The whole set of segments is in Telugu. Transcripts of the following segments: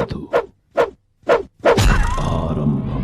కాదు, ఆరంభం.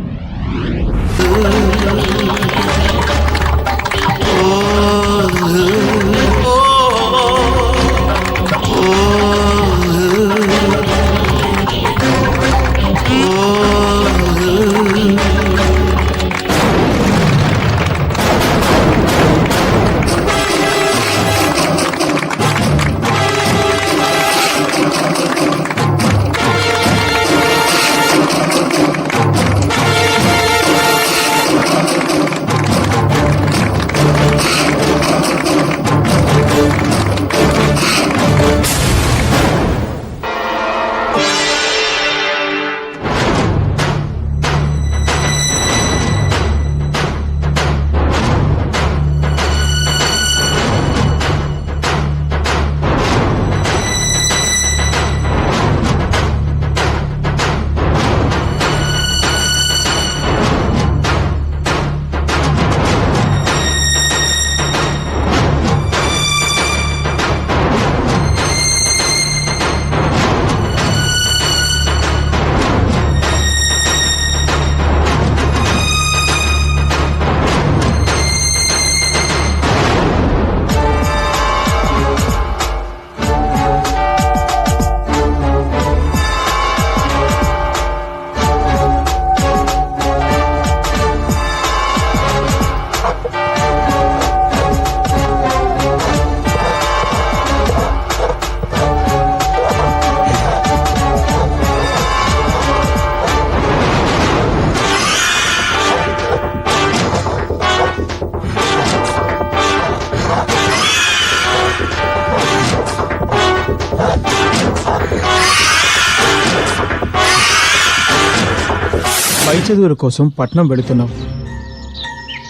పై చదువుల కోసం పట్నం వెళుతున్నావు.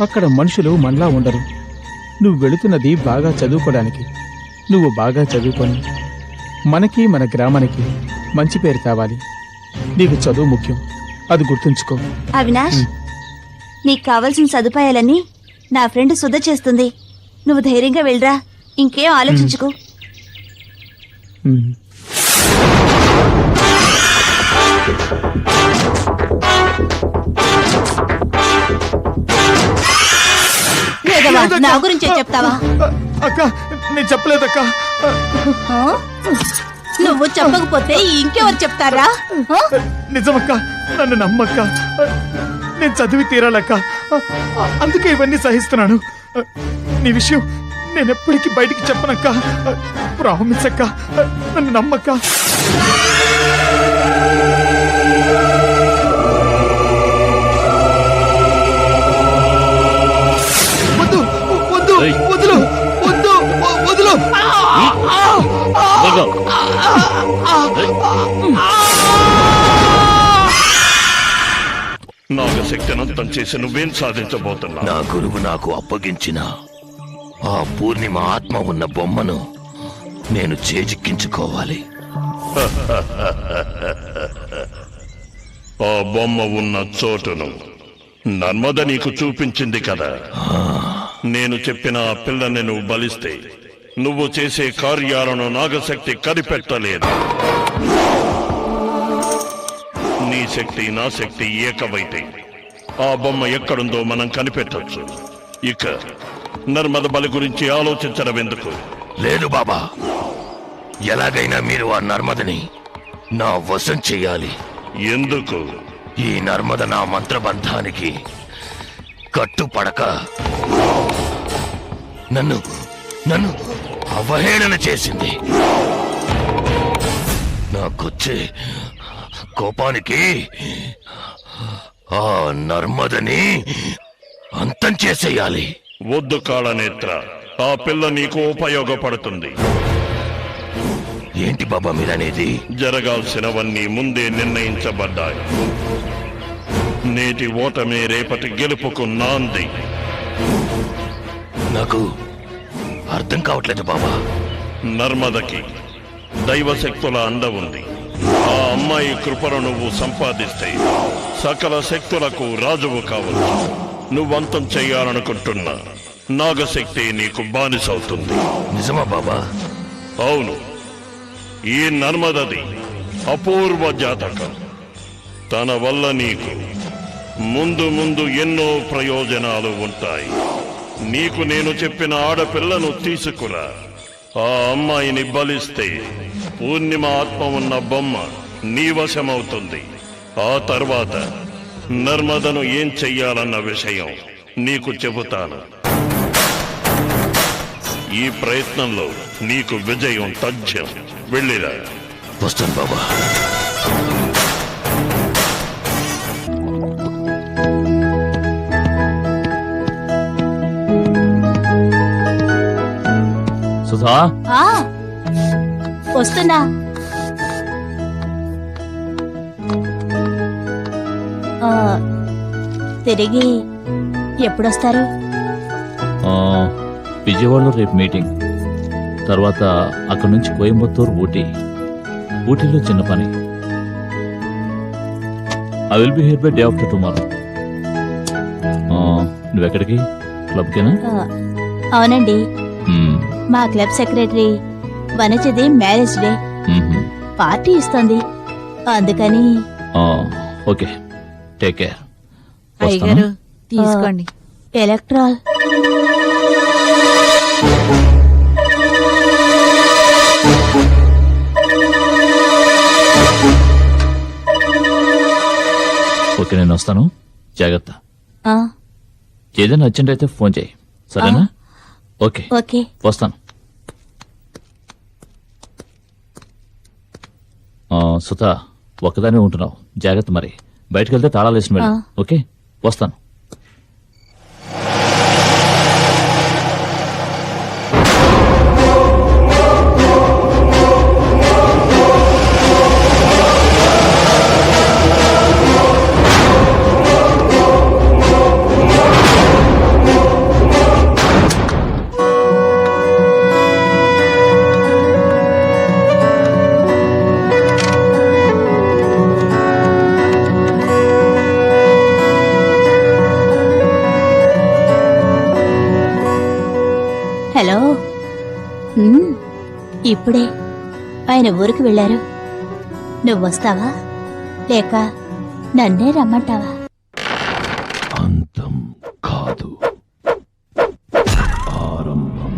అక్కడ మనుషులు మనలా ఉండరు. నువ్వు వెళుతున్నది బాగా చదువుకోవడానికి. నువ్వు బాగా చదువుకొని మనకి మన గ్రామానికి మంచి పేరు కావాలి. నీకు చదువు ముఖ్యం, అది గుర్తుంచుకో. అవినాష్, నీకు కావలసిన సదుపాయాలన్నీ నా ఫ్రెండ్ సుధ చేస్తుంది. నువ్వు ధైర్యంగా వెళ్ళరా, ఇంకేం ఆలోచించుకో. నా గురించే చెప్తావా? అక్క, నేను చెప్పలేదక్క. నువ్వు చెప్పకపోతే ఇంకెవరు చెప్తారా? నిజమక్క, నన్ను నమ్మక్క. నేను చదివి తీరాలక్క, అందుకే ఇవన్నీ సహిస్తున్నాను. నీ విషయం నేను ఎప్పటికీ బయటికి చెప్పనక్క. ప్రామిస్ అక్క, నన్ను నమ్మక్క. వద్దు వద్దు వదులు వద్దు వదులు. నాగశక్తినంతం చేసి నువ్వేం సాధించబోతున్నా? నా గురువు నాకు అప్పగించిన ఆ పూర్ణిమ ఆత్మ ఉన్న బొమ్మను నేను చేజిక్కించుకోవాలి. ఆ బొమ్మ ఉన్న చోటును నర్మద నీకు చూపించింది కదా. నేను చెప్పిన ఆ పిల్లని నువ్వు బలిస్తే నువ్వు చేసే కార్యాలను నాగశక్తి కనిపెట్టలేదు. నీ శక్తి నా శక్తి ఏకమైతే ఆ బొమ్మ ఎక్కడుందో మనం కనిపెట్టొచ్చు. ఇక నర్మద బలి గురించి ఆలోచించడం ఎందుకు? లేదు బాబా, ఎలాగైనా మీరు ఆ నర్మదని నా వశం చెయ్యాలి. ఎందుకు? ఈ నర్మద నా మంత్రబంధానికి కట్టుపడక నన్ను నన్ను అవహేళన చేసింది. నాకొచ్చే కోపానికి ఆ నర్మదని అంతం చేసేయాలి. వద్దు కాళనేత్ర, ఆ పిల్ల నీకు ఉపయోగపడుతుంది. ఏంటి బాబా మీరనేది? జరగాల్సినవన్నీ ముందే నిర్ణయించబడ్డాయి. నేటి ఓటమే రేపటి గెలుపుకు నాంది. నాకు అర్థం కావట్లేదు బాబా. నర్మదకి దైవశక్తుల అండ ఉంది. ఆ అమ్మాయి కృపను నువ్వు సంపాదిస్తే సకల శక్తులకు రాజువు కావచ్చు. నువ్వంతం చెయ్యాలనుకుంటున్న నాగశక్తి నీకు బానిసవుతుంది. నిజమా బాబా? అవును. ఈ నర్మదది అపూర్వ జాతకం. తన వల్ల నీకు ముందు ముందు ఎన్నో ప్రయోజనాలు ఉంటాయి. నీకు నేను చెప్పిన ఆడపిల్లను తీసుకురా. ఆ అమ్మాయిని బలిస్తే పూర్ణిమ ఆత్మ ఉన్న బొమ్మ నీ వశమవుతుంది. ఆ తర్వాత నర్మదను ఏం చెయ్యాలన్న విషయం నీకు చెబుతాను. ఈ ప్రయత్నంలో నీకు విజయం తథ్యం. వెళ్ళిరా. వస్తాను బాబా. సుధా, ఆ, వస్తున్నా. ఆ, తిరిగి ఎప్పుడొస్తారు? విజయవాడలో రేపు మీటింగ్, తర్వాత అక్కడి నుంచి కోయంబత్తూరు, ఊటీలో చిన్న పని. I will be here by day after tomorrow. నువ్వెక్కడికి? క్లబ్కేనా? అవునండి, మా క్లబ్ సెక్రటరీ వనజది మ్యారేజ్ డే పార్టీ ఇస్తుంది, అందుకని. Okay, take care. అయ్యగారు తీసుకోండి. ఎలక్ట్రాల్. ఓకే, నేను వస్తాను. జాగ్రత్త. ఏదైనా అర్జెంట్ అయితే ఫోన్ చేయి, సరేనా? ఓకే ఓకే, వస్తాను. సుధా, ఒక్కదానే ఉంటున్నావు, జాగ్రత్త. మరి బయటకు వెళ్తే తాళాలు వేసిన వెళ్ళి. ఓకే, వస్తాను. హలో. ఇప్పుడే ఆయన ఊరికి వెళ్ళారు. నువ్వు వస్తావా లేక నన్నే రమ్మంటావా? అంతం కాదు, ఆరంభం.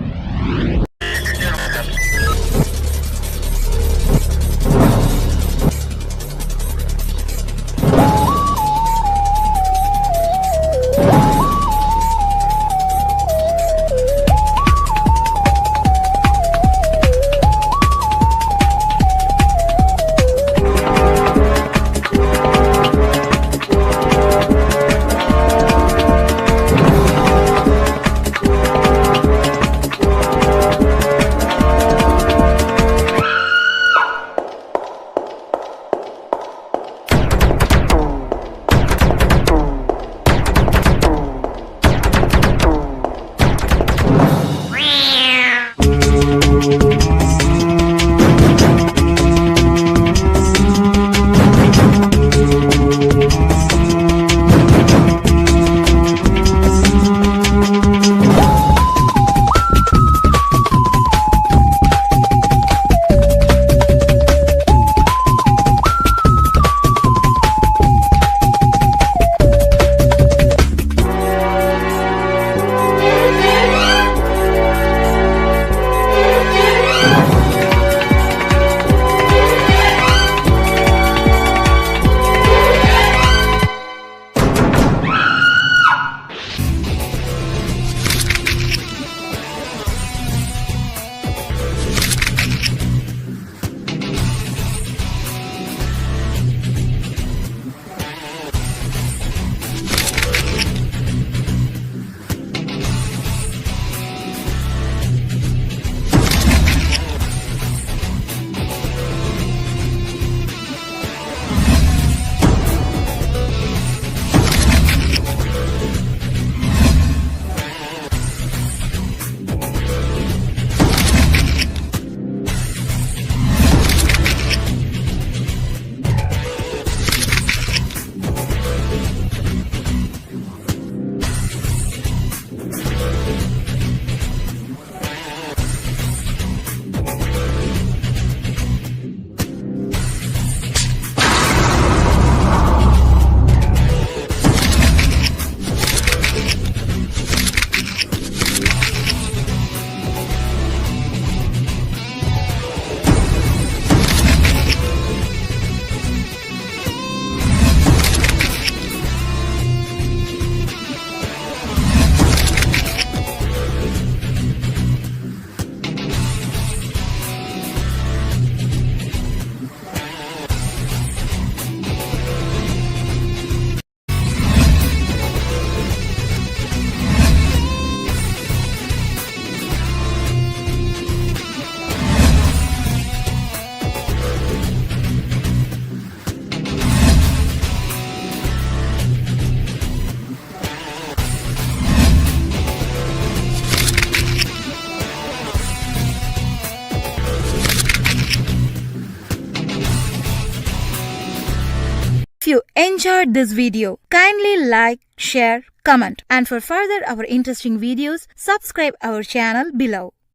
you enjoyed this video, kindly like, share, comment, and for further our interesting videos, subscribe our channel below.